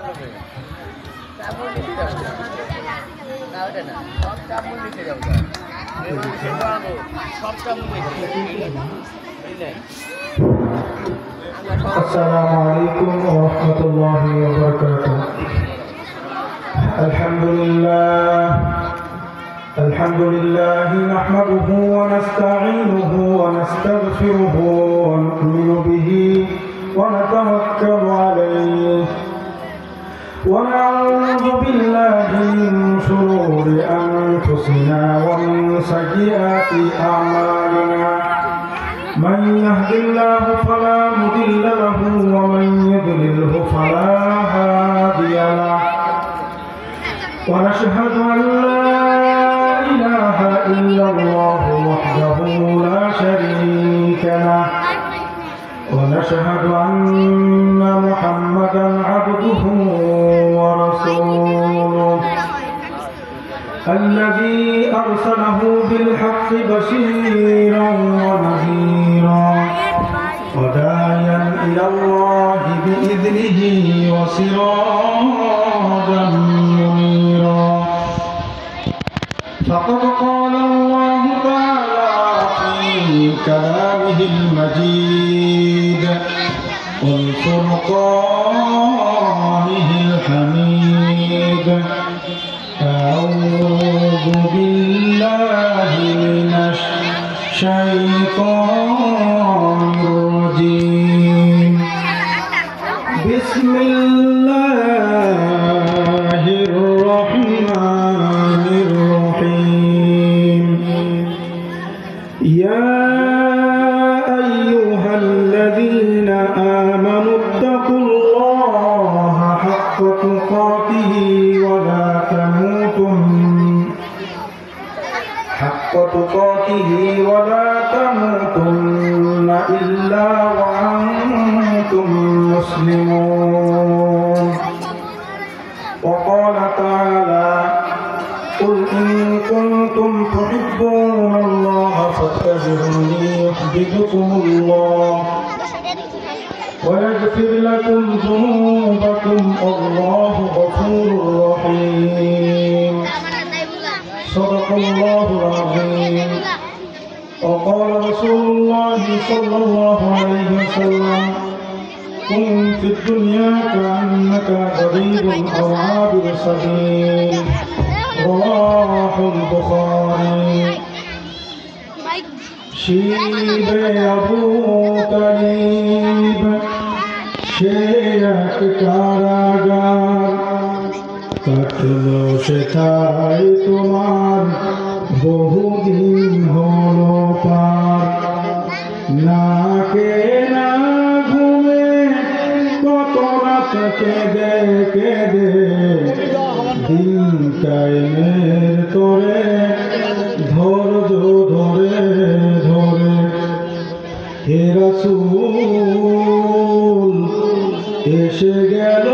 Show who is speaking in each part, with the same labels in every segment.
Speaker 1: Assalamualaikum warahmatullahi wabarakatuh. Alhamdulillah nahmaduhu wa nasta'inuhu wa nastaghfiruhu wa nu'minu bihi wa natawakkalu alayhi wa na'udzu billahi min shururi anfusina wa min sayyiati a'malina. من يهد الله فلا مضل له ومن يضلله فلا هادي له ونشهد أن لا إله إلا الله وحده لا شريك له ونشهد أن محمدا عبده ورسوله الذي أرسله بالحق بشيرا ونذيرا وداعيا إلى الله بإذنه وسراجا منيرا فقد قال الله تعالى في كلامه المجيد والفرقانه الحميد أعوذ بالله من الشيطان الرجيم بسم الله الرحمن الرحيم يا أيها الذين آمنوا اتقوا الله حق تقاته ولا تموتن إلا وأنتم مسلمون وقال تعالى قل إن كنتم تحبون الله فاتبعوني يحببكم الله ويغفر لكم ذنوبكم الله غفور رحيم صدق الله العظيم وقال رسول الله صلى الله عليه وسلم كن في الدنيا كأنك غريب أو عابر سبيل رواه البخاري شيب أبو طالب شيخ কারাগার কাটলো সেটাই তোমার বহুদিন হলো পার না কে না ঘুমে কত রাত কেঁদে কেঁদে দিন টাইমের তোরে ধৈর্য ধরে ধরে হে রাসূল এসে গেল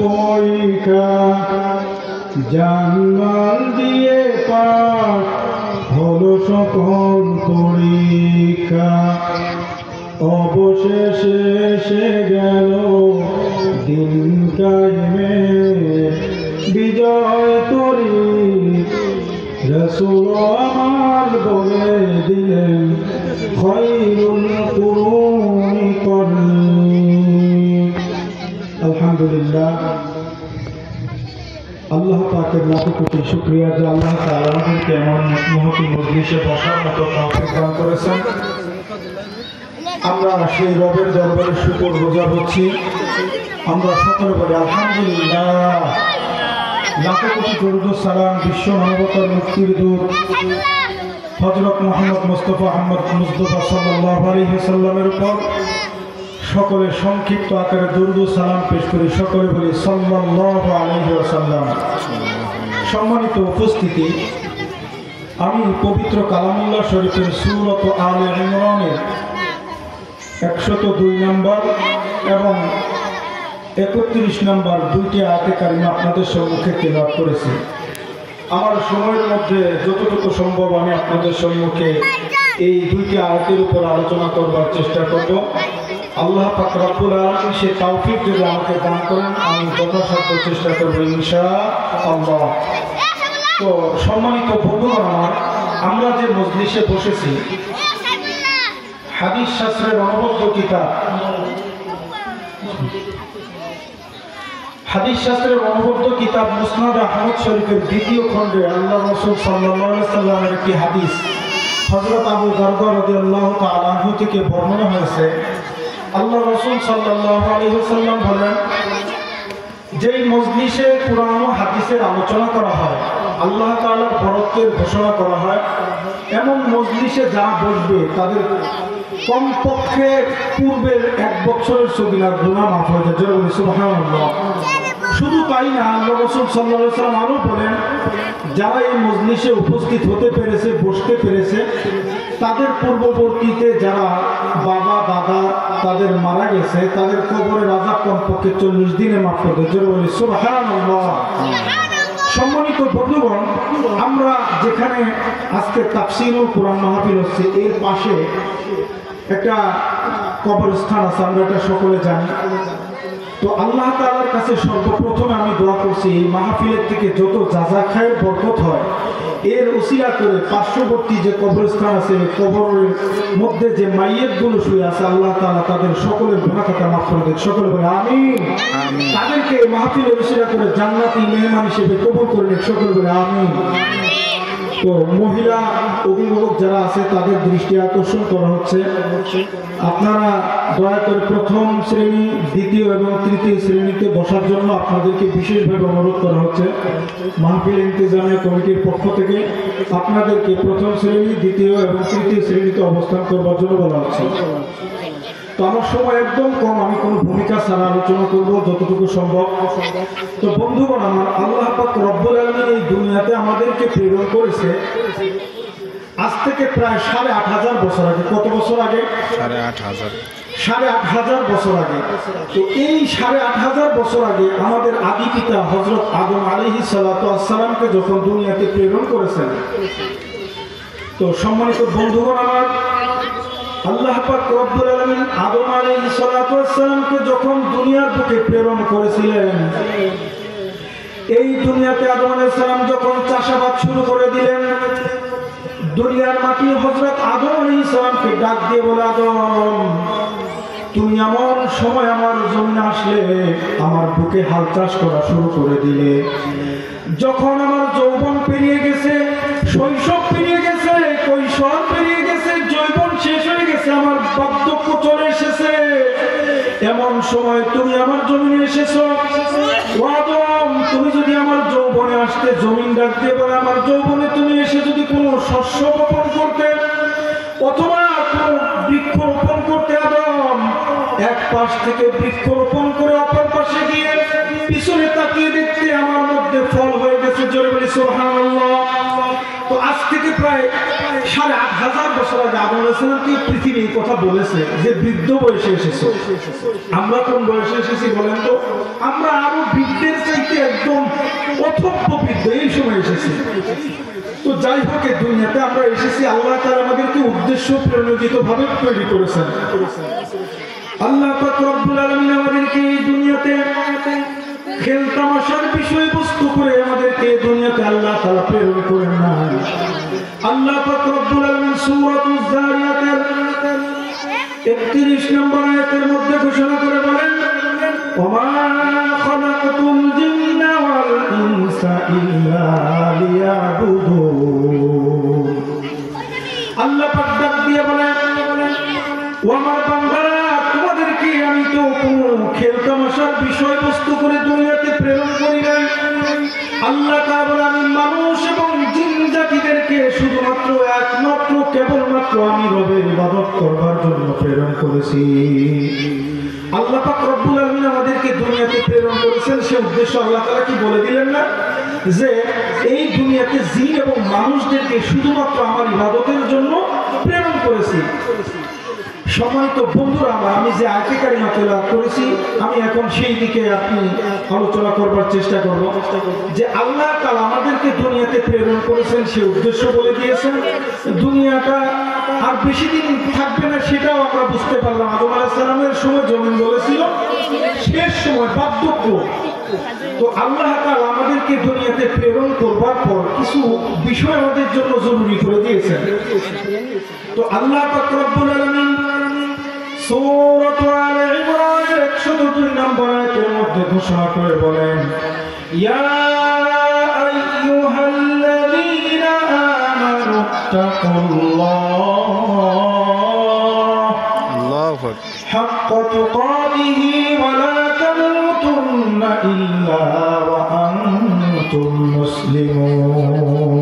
Speaker 1: পরীক্ষা জানমাল দিয়ে পাস হলো সকল পরীক্ষা অবশেষে এসে গেল দিন কায়েমে বিজয় তরি রাসূল আমার বলে দিলেন খায়রুল কুরুনি করনি। আলহামদুলিল্লাহ আল্লাহ পাকের লাখ কোটি শুকরিয়া যে আল্লাহ তাআলা আমাদেরকে এমন মহতি মজলিসে বসার মতো তৌফিক দান করেছেন। আমরা সেই রবের দরবারে শুকর গুজার হচ্ছি। আমরা সকলে বলি আলহামদুলিল্লাহ। লাখ কোটি দরুদ ও সালাম বিশ্ব মানবতার মুক্তির দূত হযরত মুহাম্মদ মুস্তাফা সাল্লাল্লাহু আলাইহি ওয়াসাল্লামের উপর সকলে সংক্ষিপ্ত আকারে দরুদ ও সালাম পেশ করি। সকলে বলি সাল্লাল্লাহু আলাইহি ওয়াসাল্লাম। সম্মানিত উপস্থিতি, আমি পবিত্র কালামুল্লাহ শরীফের সূরত আলে ইমরানের 102 নম্বর এবং 31 নম্বর দুইটি আয়াতে কারিমা আপনাদের সম্মুখে তেলাওয়াত করেছি। আমার সময়ের মধ্যে যতটুকু সম্ভব আমি আপনাদের সম্মুখে এই দুইটি আয়াতের উপর আলোচনা করবার চেষ্টা করব। আল্লাহ পাক রব্বুল আলামিন সে তৌফিক যদি আমাকে দান করেন আমি যথাসাধ্য চেষ্টা করব ইনশাআল্লাহ। তো সম্মানিত বন্ধুগণ আমার, আমরা যে মজলিসে বসেছি হাদিস শাস্ত্রের অনবদ্য কিতাব মুসনাদ আহমদ শরীফের দ্বিতীয় খণ্ডে আল্লাহ রাসূল সাল্লাল্লাহু আলাইহি সাল্লামের একটি হাদিস হযরত আবু দারদা রাদিয়াল্লাহু তাআলা আনহু থেকে বর্ণনা হয়েছে। আল্লাহ রাসূল সাল্লাল্লাহু আলাইহি ওয়াসাল্লাম বলেন, যেই মজলিসে কুরআন ও হাদিসের আলোচনা করা হয়, আল্লাহ তাআলার বরকতের ঘোষণা করা হয়, এমন মজলিসে যারা বসবে তাদের কমপক্ষে পূর্বের 1 বছরের সগীরা গুনাহ মাফ হয়ে যায়। জোরে বলি সুবহানাল্লাহ। শুধু তাই না, আল্লাহ রাসূল সাল্লাল্লাহু আলাইহি ওয়াসাল্লাম আরো বলেন, যারা এই মজলিসে উপস্থিত হতে পেরেছে, বসতে পেরেছে, তাদের পূর্ববর্তীতে যারা বাবা দাদা তাদের মারা গেছে, তাদের কবরের আযাব কমপক্ষে 40 দিনে মাফ করে দেয়। জোরে বলি সুবহানাল্লাহ। সম্মানিত বন্ধুগণ, আমরা যেখানে আজকে তাফসীরুল কুরআন মাহফিল হচ্ছে, এর পাশে একটা কবরস্থান আছে, আমরা এটা সকলে জানি। তো আল্লাহ তাআলার কাছে সর্বপ্রথমে আমি দোয়া করছি, এই মাহফিলের থেকে যত যাজা খায়ের বরকত হয়, এর উসিলা করে পার্শ্ববর্তী যে কবরস্থান আছে, কবরের মধ্যে যে মাইয়তগুলো শুয়ে আছে, আল্লাহ তাআলা তাদের সকলের গুনাহ খাতা মাফ করে দেন। সকলে বলে আমিন। তাদেরকে মাহফিলের উসিলা করে জান্নাতি মেহমান হিসেবে কবুল করে নেন। সকলে বলে আমিন। তো মহিলা অভিভাবক যারা আছে তাদের দৃষ্টি আকর্ষণ করা হচ্ছে, আপনারা দয়া করে প্রথম শ্রেণী, দ্বিতীয় এবং তৃতীয় শ্রেণীতে বসার জন্য আপনাদেরকে বিশেষভাবে অনুরোধ করা হচ্ছে। মাহফিল ইন্তেজামিয়া কমিটির পক্ষ থেকে আপনাদেরকে প্রথম শ্রেণী, দ্বিতীয় এবং তৃতীয় শ্রেণীতে অবস্থান করবার জন্য বলা হচ্ছে। তো আমার সময় একদম কম, আমি কোনো ভূমিকা ছাড়া আলোচনা করব যতটুকু সম্ভব। তো বন্ধুগণ আমার, আল্লাহ পাক রব্বুল আলামিন এই দুনিয়াতে আমাদেরকে প্রেরণ করেছে আজ থেকে প্রায় ৮,৫০০ বছর আগে। কত বছর আগে? ৮,৫০০ বছর আগে। তো এই ৮,৫০০ বছর আগে আমাদের আদি পিতা হযরত আদম আলাইহিস সালাতু ওয়াস সালামকে যখন দুনিয়াতে প্রেরণ করেছেন, তো সম্মানিত বন্ধুগণ আমার, আল্লাহ পাক রব্বুল আলামিন আদম আলাইহিস সালাতু ওয়াস সালামকে যখন দুনিয়ার বুকে প্রেরণ করেছিলেন, এই দুনিয়াতে আদম আলাইহিস সালাম যখন চাষাবাদ শুরু করে দিলেন, দুনিয়ার মাটি হযরত আদম আলাইহিস সালামকে ডাক দিয়ে বলে, আদম, তুমি এমন সময় আমার জমিনে আসলে, আমার বুকে হাল চাষ করা শুরু করে দিলে। যখন আমার যৌবন পেরিয়ে গেছে, শৈশব পেরিয়ে গেছে, কৈশোর পেরিয়ে গেছে, যৌবন শেষ হয়ে গেছে, আমার বার্ধক্য চলে এসেছে, এমন সময় তুমি আমার জমিনে এসেছো। আদম, তুমি যদি আমার যৌবনে আসতে, জমিন ডাক দিয়ে বলে, আমার যৌবনে তুমি এসে যদি কোনো শস্য বপন করতে অথবা কোনো বৃক্ষ রোপণ করতে, আদম এক পাশ থেকে বৃক্ষ রোপণ করে অপর পাশে গিয়ে পিছনে তাকিয়ে দেখতে আমার মধ্যে ফল হয়ে গেছে। জোরে বলি সুবহানাল্লাহ। তো আজ থেকে প্রায় ৮,৫০০ বছর আগে আদম আলাইহিস সালামকে পৃথিবী এই কথা বলেছে যে বৃদ্ধ বয়সে এসেছে। আমরা কোন বয়সে এসেছি বলেন তো? আমরা আরো বৃদ্ধের চাইতে একদম অথব্য বৃদ্ধ এই সময় এসেছি। তো যাই হোক, দুনিয়াতে আমরা এসেছি, আল্লাহ তাআলা আমাদেরকে উদ্দেশ্য প্রণোদিত ভাবে তৈরি করেছেন। আল্লাহ পাক রব্বুল আলামিন আমাদেরকে এই দুনিয়াতে খেলতামাশার বিষয়বস্তু করে আমাদেরকে দুনিয়াতে আল্লাহ তাআলা প্রেরণ করেন না। আল্লাহ পাক রব্বুল আলামিন সূরাতুজ জারিয়াতের ৩১ নম্বর আয়াতের মধ্যে ঘোষণা করে বলেন, ওমা খালাকতুল জিন্না ওয়াল ইনসা ইল্লা লিয়াবুদুন। আল্লাহ পাক ডাক দিয়ে বলেন, ও আমার বান্দারা, তোমাদেরকে আমি তো কোনো খেলতামাশার বিষয়বস্তু করে দুনিয়াতে প্রেরণ করি নাই। আল্লাহ তাআলা আমি মানুষ এবং জিন জাতিদেরকে শুধুমাত্র একমাত্র কেবলমাত্র আমি রবের ইবাদত করবার জন্য প্রেরণ করেছি। আল্লাহ পাক রব্বুল আলামিন আমাদেরকে দুনিয়াতে প্রেরণ করেছেন, সে উদ্দেশ্য আল্লাহ তাআলা কি বলে দিলেন না যে এই দুনিয়াতে জিন এবং মানুষদেরকে শুধুমাত্র আমার ইবাদতের জন্য প্রেরণ করেছি। সম্মানিত বন্ধুরা, আমি যে আয়াতে কারিমা তেলাওয়াত করেছি, আমি এখন সেই দিকে আপনি আলোচনা করবার চেষ্টা করব। যে আল্লাহ তাআলা আমাদেরকে দুনিয়াতে প্রেরণ করেছেন, সে উদ্দেশ্য বলে দিয়েছেন। দুনিয়াটা আর বেশি দিন থাকবে না, সেটাও আমরা বুঝতে পারলাম। আদম আলাইহিস সালামের সময় জমিন বলেছিল শেষ সময়, বার্ধক্য। তো আল্লাহ তাআলা আমাদেরকে দুনিয়াতে প্রেরণ করবার পর কিছু বিষয় আমাদের জন্য জরুরি করে দিয়েছেন। তো আল্লাহ পাক রব্বুল আলামিন সূরা আলে ইমরানের 102 নম্বর আয়াতের মধ্যে ঘোষণা করে বলেন, ইয়া আইয়ুহাল্লাযীনা আমানু তাকুল্লাহ আল্লাহু হাক্কা তুকাতিহি ওয়া লা তামুতুন্না ইল্লা ওয়া আনতুম মুসলিমুন।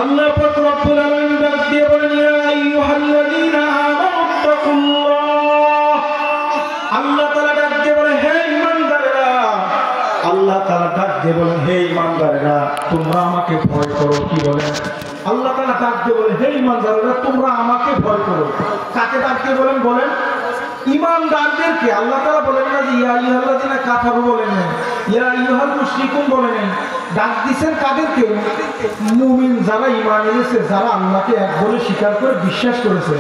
Speaker 1: আল্লাহ পাক রব্বুল আলামিন ডাক দিয়ে বলেন, ইয়া আইয়ুহাল্লাযীনা আমানু তাকুল্লাহ। আল্লাহ তাআলা ডাক দিয়ে বলেন, হে ঈমানদারেরা। আল্লাহ তাআলা ডাক দিয়ে বলেন, হে ঈমানদারেরা, তোমরা আমাকে ভয় করো। কি বলেন? আল্লাহ তাআলা ডাক দিয়ে বলেন, হে ঈমানদারেরা, তোমরা আমাকে ভয় করো। কাকে ডাক দিয়ে বলেন? বলেন ঈমানদারদেরকে। আল্লাহ তাআলা বলেন না যে ইয়া আইয়ুহাল্লাযীনা কাফারু বলেন না, ইয়া আইয়ুহাল মুশরিকুন বলেন না। ডাক দিয়েছেন কাদেরকে? মুমিন, যারা ঈমান এনেছে, যারা আল্লাহকে এক বলে স্বীকার করে বিশ্বাস করেছে।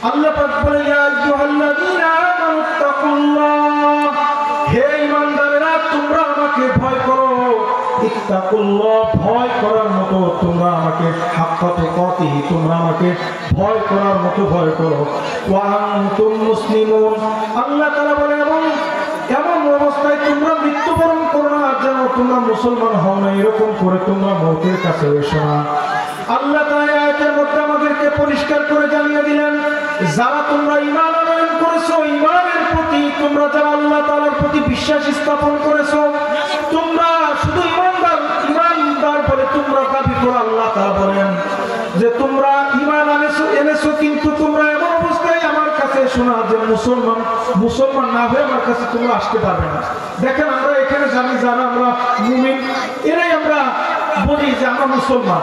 Speaker 1: আল্লাহ পাক বলেন, ইয়া আইয়ুহাল্লাযীনা আমানু তাকুল্লাহ, হে ঈমানদারেরা, তোমরা আমাকে ভয় করো। ইত্তাকুল্লাহ, ভয় করার মতো তোমরা আমাকে, হাক্কা তুকাতিহি, তোমরা আমাকে ভয় করার মতো ভয় করো। ওয়া আনতুম মুসলিমুন, আল্লাহ তাআলা বলেন, এবং এমন অবস্থায় তোমরা মৃত্যুবরণ করো না যেন তোমরা মুসলমান হও না, এরকম করে তোমরা মওতের কাছে এসো না। আল্লাহ তাআলা আয়াতের মধ্যে আমাদেরকে পরিষ্কার করে জানিয়ে দিলেন, যারা তোমরা ঈমান আনয়ন করেছো, ঈমানের প্রতি তোমরা যারা আল্লাহ তাআলার প্রতি বিশ্বাস স্থাপন করেছো, তোমরা শুধু ঈমানদার বলে তোমরা দাবি করো। আল্লাহ তাআলা বলেন যে তোমরা ঈমান এনেছো, কিন্তু তোমরা এমন অবস্থায় আমার কাছে এসো না যে মুসলমান না হয়ে আমার কাছে তোমরা আসতে পারবে না। দেখেন, আমরা এখানে জানি যারা আমরা মুমিন, এরাই আমরা বলি যে আমরা মুসলমান,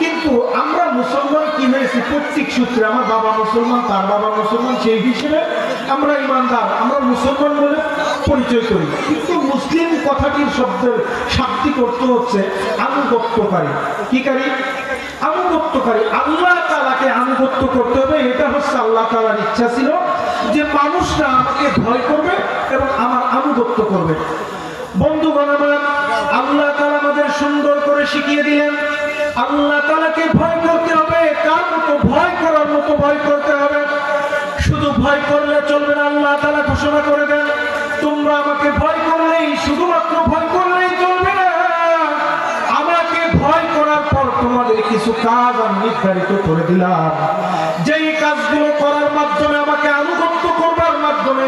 Speaker 1: কিন্তু আমরা মুসলমান কি হয়েছি প্রত্যেক সূত্রে। আমার বাবা মুসলমান, তার বাবা মুসলমান, সেই হিসেবে আমরা ঈমানদার, আমরা মুসলমান বলে পরিচয় করি। কিন্তু মুসলিম কথাটির শব্দের শাব্দিক অর্থ হচ্ছে আনুগত্যকারী। কি কারী? আনুগত্যকারী। আল্লাহ তাআলাকে আনুগত্য করতে হবে, এটা হচ্ছে আল্লাহ তাআলার ইচ্ছা ছিল যে মানুষরা আমাকে ভয় করবে এবং আমার আনুগত্য করবে। বন্ধুগণ আমার, আল্লাহ তাআলা আমাদের সুন্দর করে শিখিয়ে দিলেন আল্লাহ তাআলাকে ভয় করতে হবে। কার মতো? ভয় করার মতো ভয় করতে হবে। শুধু ভয় করলে চলবে না। আল্লাহ তাআলা ঘোষণা করে দেন, তোমরা আমাকে ভয় করলেই, শুধুমাত্র ভয় করলেই চলবে না। আমাকে ভয় করার পর তোমাদের কিছু কাজ আমি নির্ধারিত করে দিলাম, যেই কাজগুলো করার মাধ্যমে, আমাকে আনুগত্য করবার মাধ্যমে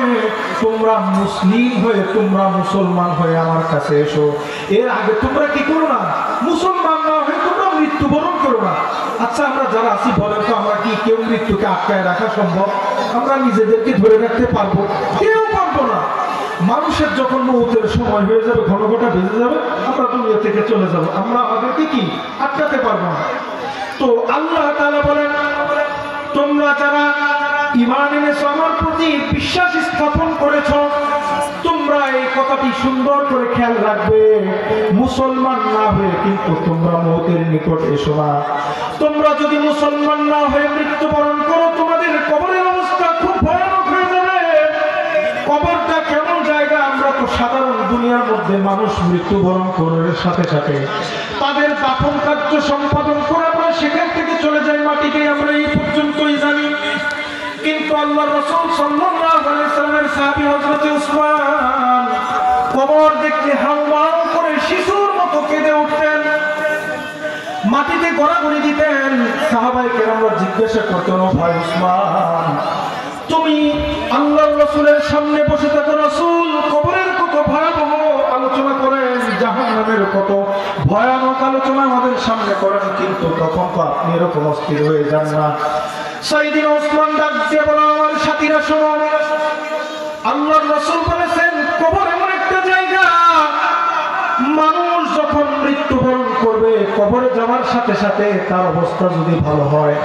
Speaker 1: তোমরা মুসলিম হয়ে, তোমরা মুসলমান হয়ে আমার কাছে এসো। এর আগে তোমরা কি করো না? মুসলমান না হয়ে তোমরা মৃত্যুবরণ করো না। আচ্ছা, আমরা যারা আছি বলেন তো, আমরা কি কেউ মৃত্যুকে আটকায় রাখা সম্ভব? আমরা নিজেদেরকে ধরে রাখতে পারবো? কেউ পারবো না। মানুষের যখন মৌতের সময় হয়ে যাবে, ঘনঘটা বেজে যাবে, আমরা দুনিয়া থেকে চলে যাব, আমরা আমাদেরকে কি আটকাতে পারবো না। তো আল্লাহ তাআলা বলেন, তোমরা যারা ঈমান এনেছো, আমার প্রতি বিশ্বাস স্থাপন করেছো, তোমরা এই কথাটি সুন্দর করে খেয়াল রাখবে, মুসলমান না হয়ে কিন্তু তোমরা মওতের নিকট এসো না। তোমরা যদি মুসলমান না হয়ে মৃত্যুবরণ করো, তোমাদের কবরের অবস্থা খুব ভয়ানক হয়ে যাবে। কবরটা কেমন জায়গা? আমরা তো সাধারণ দুনিয়ার মধ্যে মানুষ মৃত্যুবরণ করার সাথে সাথে তাদের দাফন কার্য সম্পাদন করে আমরা সেখান থেকে চলে যাই মাটিতে, আমরা এই পর্যন্তই জানি। কিন্তু আল্লাহর রাসূল সাল্লাল্লাহু আলাইহি সাল্লামের সাহাবী হযরত উসমান কবর দেখলে হাউমাউ করে শিশুর মতো কেঁদে উঠতেন, মাটিতে গড়াগড়ি দিতেন। সাহাবায়ে কেরামরা জিজ্ঞাসা করতেন, ও ভাই উসমান, তুমি আল্লাহর রাসূলের সামনে বসে থাকো, রাসূল কবরের কত ভয়াবহ আলোচনা করেন, জাহান্নামের কত ভয়ানক আলোচনা আমাদের সামনে করেন, কিন্তু তখন তো আপনি এরকম অস্থির হয়ে যান না। সাইয়েদনা ওসমান ডাক দিয়ে বলেন, আমার সাথীরা শোনো, আল্লাহর রাসূল বলেছেন কবর এমন একটা জায়গা, মানুষ যখন মৃত্যুবরণ করবে, কবরে যাওয়ার সাথে সাথে তার অবস্থা যদি ভালো হয়,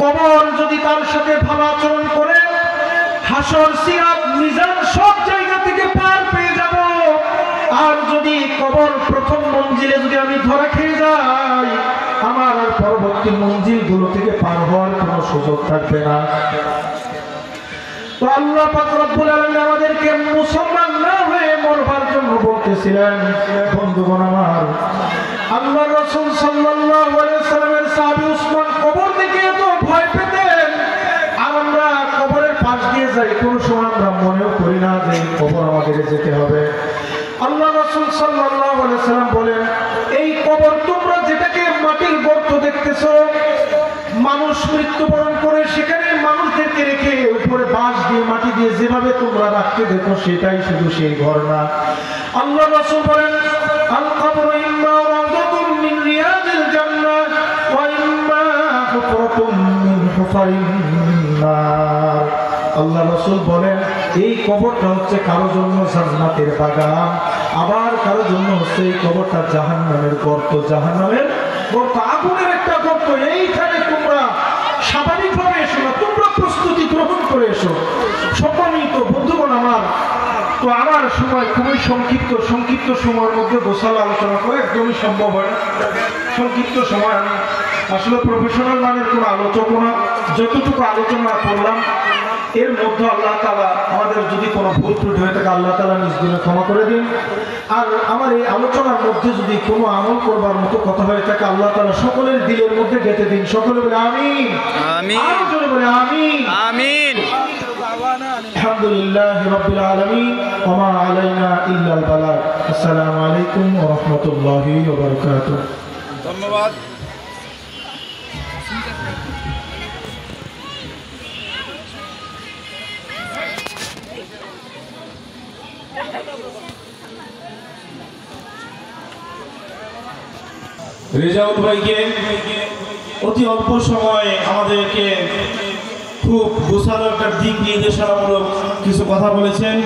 Speaker 1: কবর যদি তার সাথে ভালো আচরণ করে হাসর সিরাত মিজান সব জায়গা থেকে পার পেয়ে যাব। আর যদি কবর প্রথম মঞ্জিলে যদি আমি ধরা খেয়ে যাই, আমার আর পরবর্তী মঞ্জিল গুলো থেকে পার হওয়ার কোনো সুযোগ থাকবে না। তো আল্লাহ পাক রব্বুল আলামিন আমাদেরকে মুসলমান না হয়ে মরবার জন্য বলতেছিলেন। বন্ধুগণ আমার, আল্লাহ রাসূল সাল্লাল্লাহু আলাইহি সাল্লামের সাহাবী উসমান কবর দেখে এত ভয় পেতেন, আর আমরা কবরের পাশ দিয়ে যাই, কোন সময় আমরা মনেও করি না যে কবর আমাদের যেতে হবে। আল্লাহ রাসূল সাল্লাল্লাহু আলাইহি সাল্লাম বলেন, এই কবর তোমরা যেটাকে মাটির গর্ত দেখতেছো, মানুষ মৃত্যুবরণ করে সেখানে মানুষদেরকে রেখে উপরে বাঁশ দিয়ে মাটি দিয়ে যেভাবে তোমরা রাখতে দেখো, সেটাই শুধু সেই ঘর না। আল্লাহ রাসূল বলেন, আল কবরু ইম্মা রাওদাতুন মিন রিয়াদিল জান্নাহ ওয়া ইম্মা হুফরাতুন মিন হুফারিন নার। আল্লাহ রাসূল বলেন, এই কবরটা হচ্ছে কারো জন্য জান্নাতের বাগান, আবার কারো জন্য হচ্ছে এই কবরটা জাহান্নামের গর্ত। জাহান্নামের গর্ত, আগুনের একটা গর্ত। এইখানে তোমরা স্বাভাবিকভাবে এসো না, তোমরা প্রস্তুতি গ্রহণ করে এসো। সম্মানিত বন্ধুগণ আমার, তো আমার সময় খুবই সংক্ষিপ্ত সময়ের মধ্যে গোছাল আলোচনা করে একদমই সম্ভব হয় না। সংক্ষিপ্ত সময় আমি আসলে প্রফেশনাল মানের কোনো আলোচক না, যতটুকু আলোচনা করলাম এর মধ্যে আল্লাহ তাআলা আমাদের যদি কোনো ভুল ত্রুটি হয়ে থাকে আল্লাহ তাআলা নিজ দিনে ক্ষমা করে দিন। আর আমার এই আলোচনার মধ্যে যদি কোনো আমল করবার মতো কথা হয়ে থাকে আল্লাহ তাআলা সকলের দিলের মধ্যে গেঁথে দিন। সকলে বলে আমিন, আমিন, আরো জোরে বলে আমিন, আমিন। আলহামদুলিল্লাহি রাব্বিল আলামিন ওয়া মা আলাইনা ইল্লাল বালাগ। আসসালামু আলাইকুম ওয়া রাহমাতুল্লাহি ওয়া বারাকাতুহু। ধন্যবাদ। রেজাউল ভাইকে অতি অল্প সময়ে আমাদেরকে খুব গোছানো একটা দিক নির্দেশনামূলক কিছু কথা বলেছেন।